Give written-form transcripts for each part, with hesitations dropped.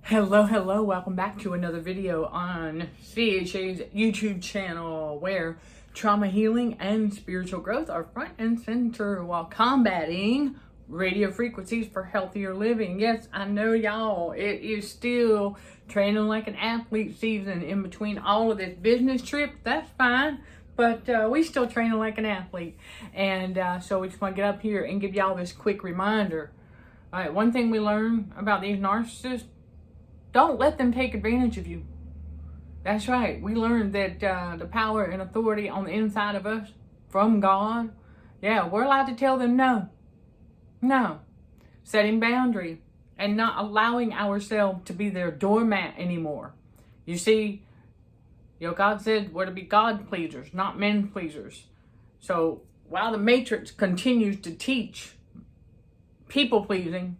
Hello, welcome back to another video on CHA's YouTube channel where trauma healing and spiritual growth are front and center while combating radio frequencies for healthier living. Yes, I know y'all, it is still training like an athlete season in between all of this business trip. That's fine, but we still training like an athlete. And so we just want to get up here and give y'all this quick reminder. All right, one thing we learned about these narcissists: don't let them take advantage of you. That's right. We learned that the power and authority on the inside of us from God, yeah, we're allowed to tell them no. No. Setting boundary and not allowing ourselves to be their doormat anymore. You see, God said we're to be God pleasers, not men pleasers. So while the Matrix continues to teach people pleasing,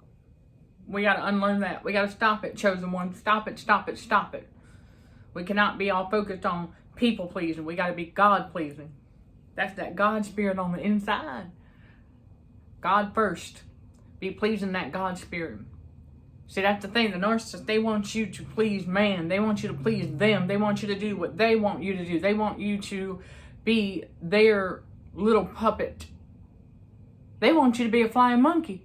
we got to unlearn that. We got to stop it, chosen one. Stop it. We cannot be all focused on people pleasing. We got to be God pleasing. That's that God spirit on the inside. God first. Be pleasing that God spirit. See, that's the thing. The narcissist, they want you to please man. They want you to please them. They want you to do what they want you to do. They want you to be their little puppet. They want you to be a flying monkey.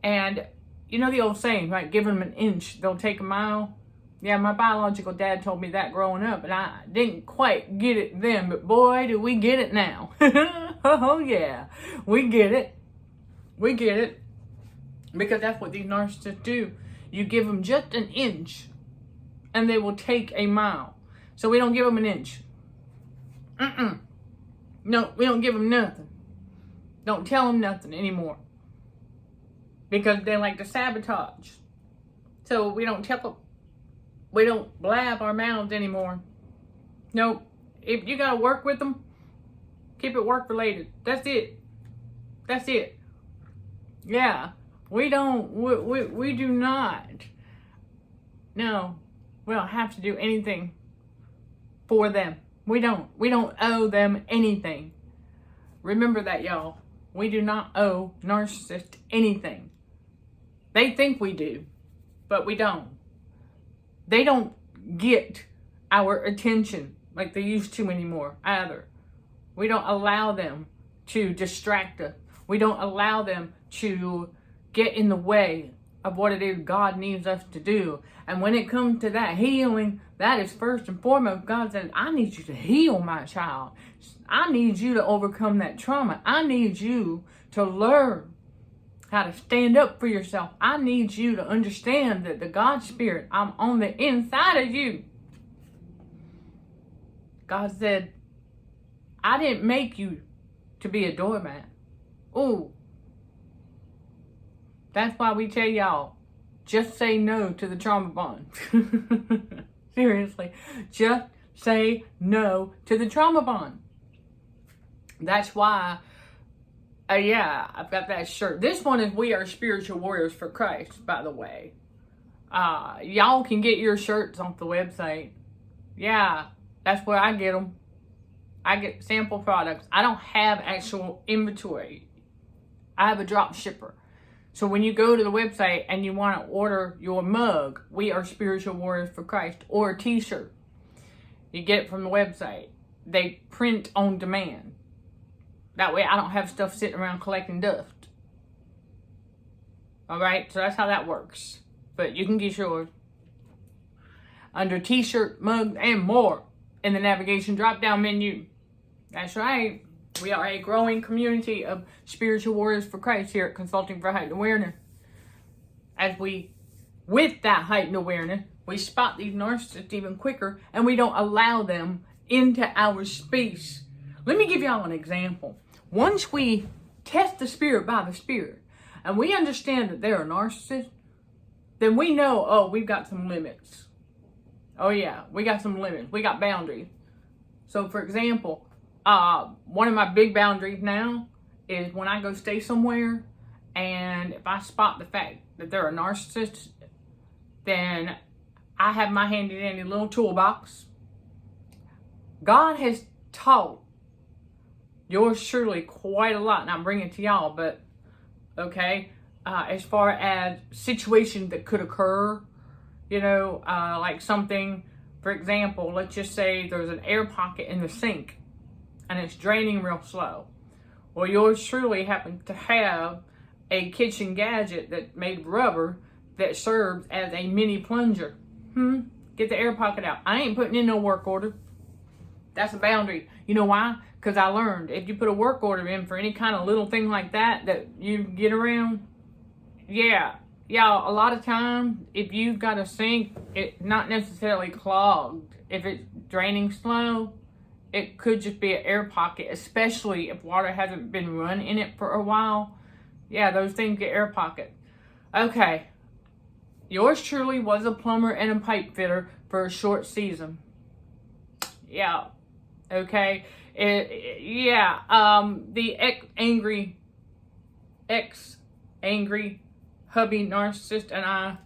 And you know the old saying, right? Give them an inch, they'll take a mile. Yeah, my biological dad told me that growing up, and I didn't quite get it then, but boy, do we get it now. Oh yeah, we get it. We get it. Because that's what these narcissists do. You give them just an inch, and they will take a mile. So we don't give them an inch. No, we don't give them nothing. Don't tell them nothing anymore. Because they like to sabotage. So we don't tell them. We don't blab our mouths anymore. Nope. If you got to work with them, keep it work related. That's it. That's it. Yeah. We do not. No. We don't have to do anything for them. We don't owe them anything. Remember that, y'all. We do not owe narcissists anything. They think we do, but we don't. They don't get our attention like they used to anymore either. We don't allow them to distract us. We don't allow them to get in the way of what it is God needs us to do. And when it comes to that healing, that is first and foremost. God says, I need you to heal my child. I need you to overcome that trauma. I need you to learn how to stand up for yourself. I need you to understand that the God spirit, I'm on the inside of you. God said, I didn't make you to be a doormat. Ooh. That's why we tell y'all, just say no to the trauma bond. Seriously. Just say no to the trauma bond. That's why, yeah, I've got that shirt. This one is We Are Spiritual Warriors for Christ, by the way. Y'all can get your shirts off the website. Yeah, that's where I get them. I get sample products. I don't have actual inventory. I have a drop shipper. So when you go to the website and you want to order your mug, We Are Spiritual Warriors for Christ, or a t-shirt, you get it from the website. They print on demand. That way I don't have stuff sitting around collecting dust. Alright, so that's how that works. But you can get yours under t-shirt, mug, and more in the navigation drop-down menu. That's right. We are a growing community of spiritual warriors for Christ here at Consulting for Heightened Awareness. As we, with that heightened awareness, we spot these narcissists even quicker, and we don't allow them into our space. Let me give y'all an example. Once we test the spirit by the spirit, and we understand that they're a narcissist, then we know, oh, we've got some limits. Oh yeah, we got some limits. We got boundaries. So for example, one of my big boundaries now is when I go stay somewhere, and if I spot the fact that they're a narcissist, then I have my handy dandy little toolbox. God has taught yours surely quite a lot, and I'm bringing it to y'all, but okay, as far as situations that could occur, like something, for example, let's just say there's an air pocket in the sink and it's draining real slow. Well, yours truly happened to have a kitchen gadget that made rubber that serves as a mini plunger. Get the air pocket out. I ain't putting in no work order. That's a boundary. You know why? Because I learned if you put a work order in for any kind of little thing like that you get around, yeah, a lot of times if you've got a sink, it's not necessarily clogged. If it's draining slow, it could just be an air pocket, especially if water hasn't been run in it for a while. Yeah, those things get air pocket. Okay. Yours truly was a plumber and a pipe fitter for a short season. Yeah. Okay. The ex-angry hubby narcissist and I,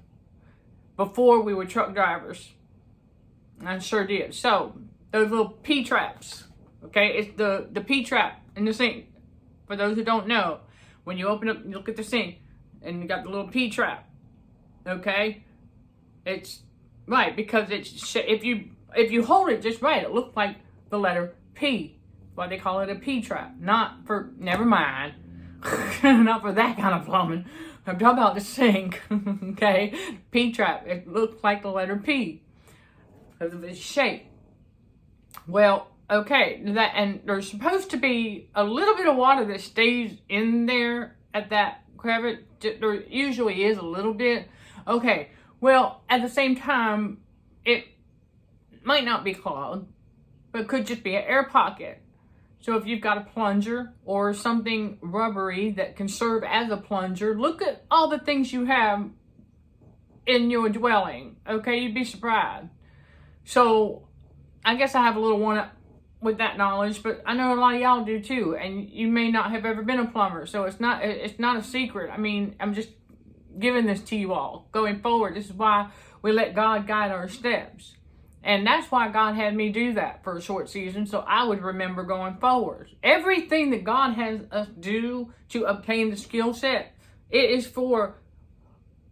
before we were truck drivers, I sure did. So, those little P-traps, okay? It's the P-trap in the sink. For those who don't know, when you open up, you look at the sink, and you got the little P-trap, okay? It's right because it's if you hold it just right, it looks like the letter P. That's why they call it a P-trap. Never mind, not for that kind of plumbing. I'm talking about the sink, okay? P-trap. It looks like the letter P because of its shape. Well, okay, and there's supposed to be a little bit of water that stays in there at that crevice. There usually is a little bit. Okay, well, at the same time, it might not be clogged, but it could just be an air pocket. So if you've got a plunger or something rubbery that can serve as a plunger, look at all the things you have in your dwelling. Okay, you'd be surprised. So I guess I have a little one-up with that knowledge, but I know a lot of y'all do too, and you may not have ever been a plumber, so it's not a secret. I mean, I'm just giving this to you all. Going forward, this is why we let God guide our steps. And that's why God had me do that for a short season, so I would remember going forward. Everything that God has us do to obtain the skill set, it is for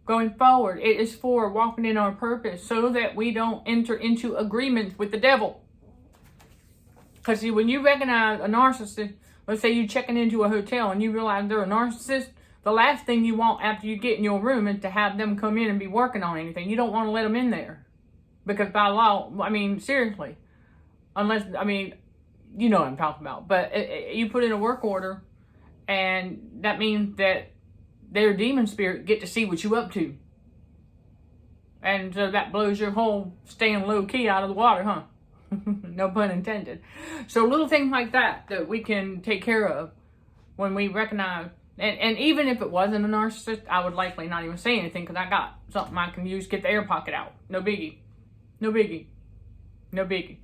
going forward. It is for walking in our purpose so that we don't enter into agreements with the devil. Because see, when you recognize a narcissist, let's say you're checking into a hotel and you realize they're a narcissist, the last thing you want after you get in your room is to have them come in and be working on anything. You don't want to let them in there. Because by law, I mean, seriously, unless, I mean, you know what I'm talking about. But you put in a work order, and that means that their demon spirit get to see what you up to. And so that blows your whole staying low key out of the water, huh? No pun intended. So little things like that we can take care of when we recognize. And even if it wasn't a narcissist, I would likely not even say anything because I got something I can use, get the air pocket out. No biggie. No biggie. No biggie.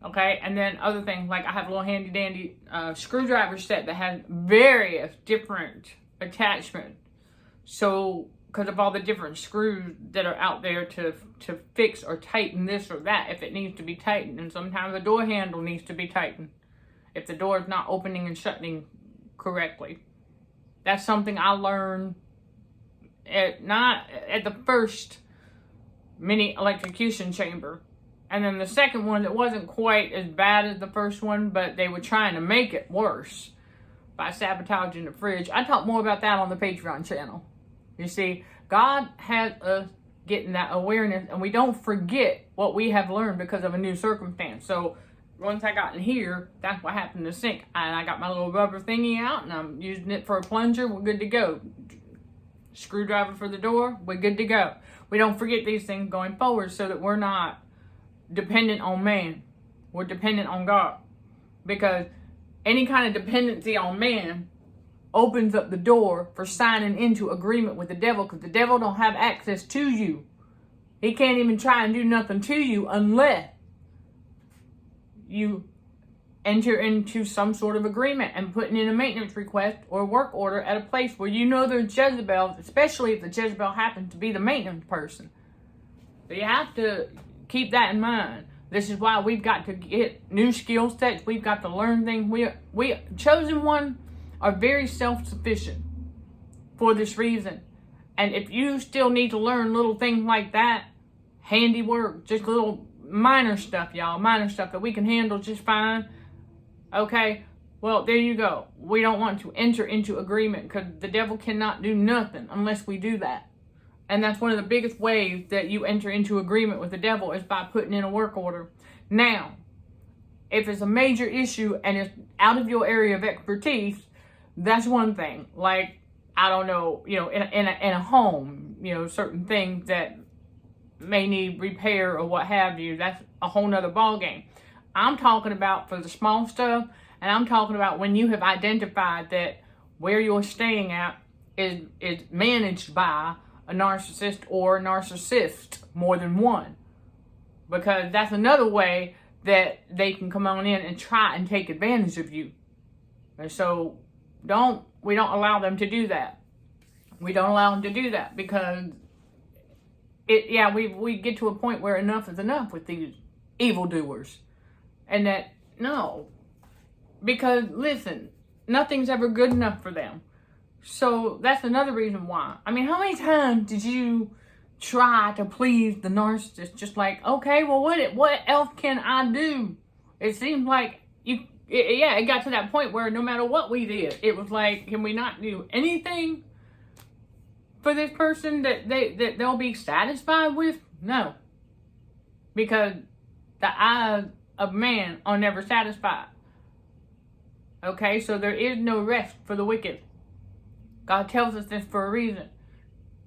Okay, and then other things, like I have a little handy dandy screwdriver set that has various different attachments. So, because of all the different screws that are out there to fix or tighten this or that if it needs to be tightened. And sometimes the door handle needs to be tightened if the door is not opening and shutting correctly. That's something I learned not at the first mini electrocution chamber. And then the second one that wasn't quite as bad as the first one, but they were trying to make it worse by sabotaging the fridge. I talk more about that on the Patreon channel. You see, God has us getting that awareness, and we don't forget what we have learned because of a new circumstance. So once I got in here, that's what happened to the sink. And I got my little rubber thingy out, and I'm using it for a plunger. We're good to go. Screwdriver for the door. We're good to go. We don't forget these things going forward so that we're not dependent on man. We're dependent on God. Because any kind of dependency on man opens up the door for signing into agreement with the devil, because the devil don't have access to you. He can't even try and do nothing to you unless you enter into some sort of agreement and putting in a maintenance request or work order at a place where you know there's Jezebels, especially if the Jezebel happens to be the maintenance person. So you have to keep that in mind. This is why we've got to get new skill sets. We've got to learn things. We chosen one are very self-sufficient. for this reason. And if you still need to learn little things like that, handiwork, just little minor stuff, y'all, minor stuff that we can handle just fine, okay, well, there you go. We don't want to enter into agreement, because the devil cannot do nothing unless we do that. And that's one of the biggest ways that you enter into agreement with the devil, is by putting in a work order. Now, if it's a major issue and it's out of your area of expertise, that's one thing. Like, I don't know, in a home, certain things that may need repair or what have you, that's a whole nother ballgame. I'm talking about for the small stuff, and I'm talking about when you have identified that where you're staying at is managed by a narcissist or narcissist, more than one. Because that's another way that they can come on in and try and take advantage of you. And so we don't allow them to do that. We don't allow them to do that, because we get to a point where enough is enough with these evildoers. And that, no. Because, listen, nothing's ever good enough for them. So that's another reason why. I mean, how many times did you try to please the narcissist? Just like, okay, well, what else can I do? It seems like it got to that point where no matter what we did, it was like, can we not do anything for this person that they'll be satisfied with? No. Because the eyes of man are never satisfied. Okay, so there is no rest for the wicked. God tells us this for a reason.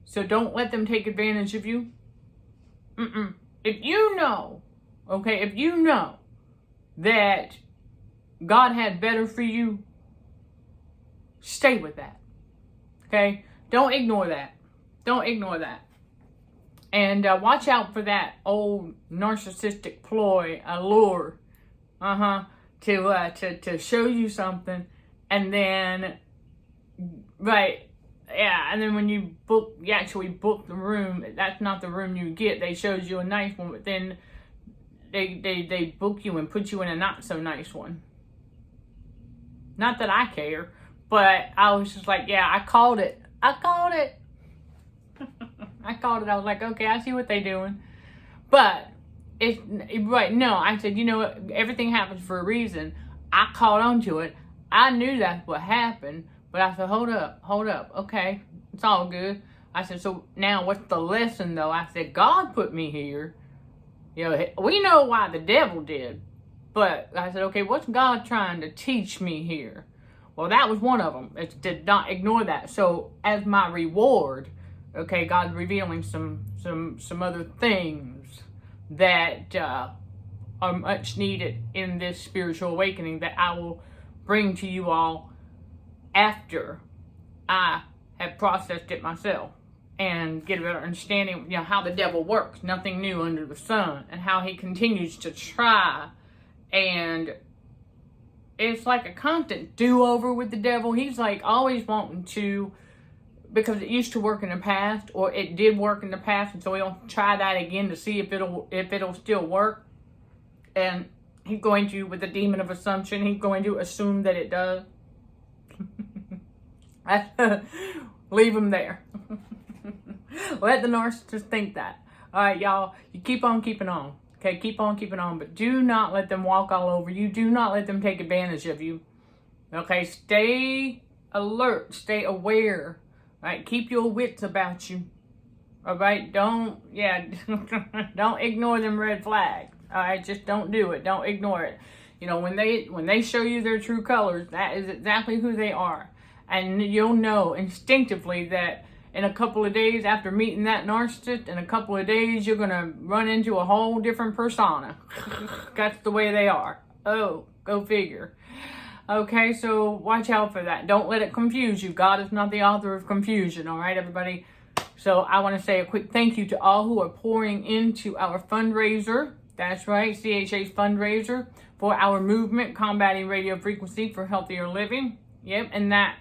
So don't let them take advantage of you. If you know that God had better for you, stay with that. Okay? Don't ignore that. Don't ignore that. And watch out for that old narcissistic ploy, allure, to show you something, and then, and then when you actually book the room, that's not the room you get. They showed you a nice one, but then they book you and put you in a not so nice one. Not that I care, but I was just like, yeah, I called it. I called it. I was like, okay, I see what they're doing. But no, I said, everything happens for a reason. I caught on to it. I knew that's what happened, but I said, hold up. Okay, it's all good. I said, so now what's the lesson though? I said, God put me here. We know why the devil did, but I said, okay, what's God trying to teach me here? Well, that was one of them. It did not ignore that. So as my reward, okay, God's revealing some other things that are much needed in this spiritual awakening that I will bring to you all after I have processed it myself and get a better understanding, how the devil works. Nothing new under the sun, and how he continues to try, and it's like a constant do-over with the devil. He's like always wanting to, because it used to work in the past, or it did work in the past, and so he'll try that again to see if it'll still work. And he's going to, with the demon of assumption, he's going to assume that it does. Leave him there. Let the narcissist think that. All right, y'all, you keep on keeping on. Okay, keep on keeping on, but do not let them walk all over you. Do not let them take advantage of you. Okay, stay alert, stay aware. All right, keep your wits about you. All right, don't ignore them red flags. All right, just don't do it. Don't ignore it. When they show you their true colors, that is exactly who they are. And you'll know instinctively that in a couple of days after meeting that narcissist, in a couple of days, you're going to run into a whole different persona. That's the way they are. Oh, go figure. Okay, so watch out for that. Don't let it confuse you. God is not the author of confusion, all right, everybody? So I want to say a quick thank you to all who are pouring into our fundraiser. That's right, CHA's fundraiser for our movement, Combating Radio Frequency for Healthier Living. Yep, and that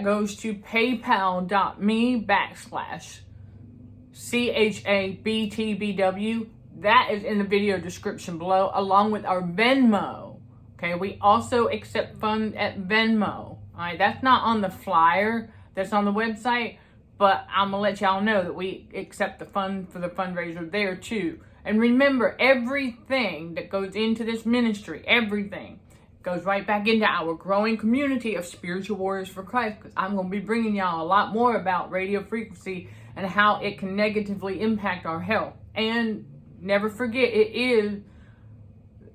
goes to paypal.me/CHABTBW. That is in the video description below, along with our Venmo. Okay, we also accept funds at Venmo. All right, that's not on the flyer that's on the website, but I'm going to let y'all know that we accept the fund for the fundraiser there too. And remember, everything that goes into this ministry, everything goes right back into our growing community of spiritual warriors for Christ, because I'm going to be bringing y'all a lot more about radio frequency and how it can negatively impact our health. And never forget, it is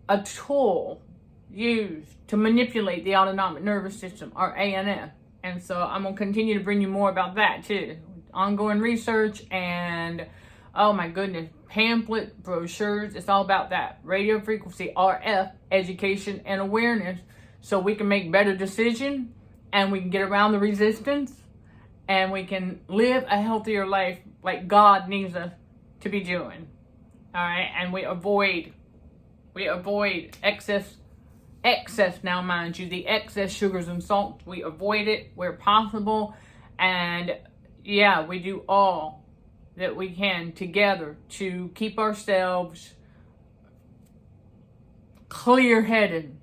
a tool used to manipulate the autonomic nervous system, or ANS. And so I'm going to continue to bring you more about that too. Ongoing research and, oh my goodness, pamphlet, brochures. It's all about that. Radio frequency, RF, education and awareness, so we can make better decisions and we can get around the resistance and we can live a healthier life like God needs us to be doing. All right. And we avoid excess now, mind you, the excess sugars and salts. We avoid it where possible. And yeah, we do all that we can together to keep ourselves clear-headed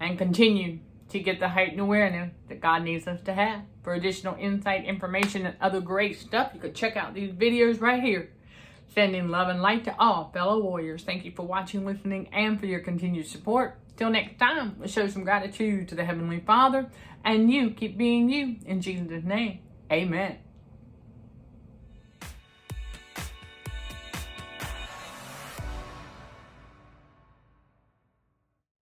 and continue to get the heightened awareness that God needs us to have. For additional insight, information, and other great stuff, you could check out these videos right here. Sending love and light to all fellow warriors. Thank you for watching, listening, and for your continued support. Till next time, let's show some gratitude to the Heavenly Father, and you keep being you. In Jesus' name, amen.